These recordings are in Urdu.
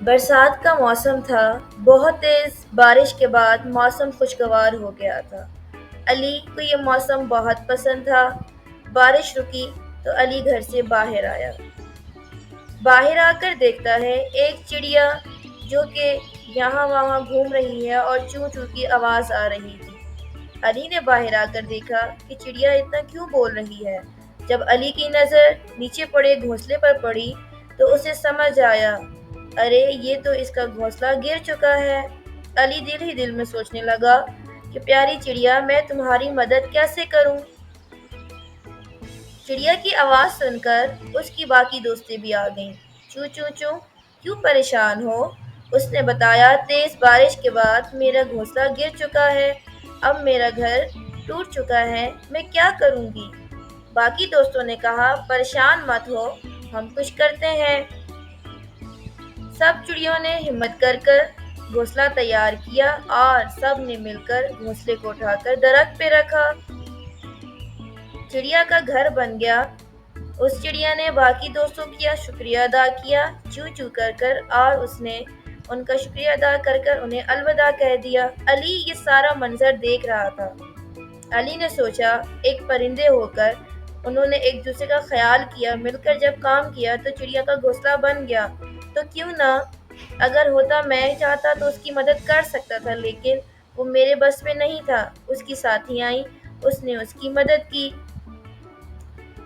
برسات کا موسم تھا۔ بہت تیز بارش کے بعد موسم خوشگوار ہو گیا تھا۔ علی کو یہ موسم بہت پسند تھا۔ بارش رکی تو علی گھر سے باہر آیا۔ باہر آ کر دیکھتا ہے ایک چڑیا جو کہ یہاں وہاں گھوم رہی ہے اور چوں چوں کی آواز آ رہی تھی۔ علی نے باہر آ کر دیکھا کہ چڑیا اتنا کیوں بول رہی ہے۔ جب علی کی نظر نیچے پڑے گھونسلے پر پڑی تو اسے سمجھ آیا، ارے یہ تو اس کا گھونسلہ گر چکا ہے۔ علی دل ہی دل میں سوچنے لگا کہ پیاری چڑیا، میں تمہاری مدد کیسے کروں؟ چڑیا کی آواز سن کر اس کی باقی دوستیں بھی آ گئیں۔ چوں چوں چوں، کیوں پریشان ہو؟ اس نے بتایا، تیز بارش کے بعد میرا گھونسلہ گر چکا ہے، اب میرا گھر ٹوٹ چکا ہے، میں کیا کروں گی؟ باقی دوستوں نے کہا، پریشان مت ہو، ہم کچھ کرتے ہیں۔ سب چڑیوں نے ہمت کر گھونسلہ تیار کیا اور سب نے مل کر گھونسلے کو اٹھا کر درخت پہ رکھا۔ چڑیا کا گھر بن گیا۔ اس چڑیا نے باقی دوستوں کا شکریہ ادا کیا، چوں چوں کر اور اس نے ان کا شکریہ ادا کر انہیں الوداع کہہ دیا۔ علی یہ سارا منظر دیکھ رہا تھا۔ علی نے سوچا، ایک پرندے ہو کر انہوں نے ایک دوسرے کا خیال کیا، مل کر جب کام کیا تو چڑیا کا گھونسلہ بن گیا، تو کیوں نہ، اگر ہوتا میں چاہتا تو اس کی مدد کر سکتا تھا، لیکن وہ میرے بس میں نہیں تھا۔ اس کی ساتھی آئی، اس نے اس کی مدد کی۔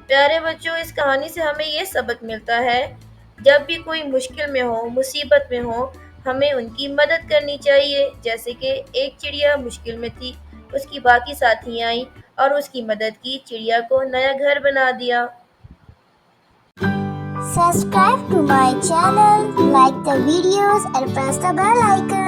پیارے بچوں، اس کہانی سے ہمیں یہ سبق ملتا ہے، جب بھی کوئی مشکل میں ہو، مصیبت میں ہو، ہمیں ان کی مدد کرنی چاہیے۔ جیسے کہ ایک چڑیا مشکل میں تھی، اس کی باقی ساتھی آئیں اور اس کی مدد کی، چڑیا کو نیا گھر بنا دیا۔ Subscribe to my channel, like the videos and press the bell icon.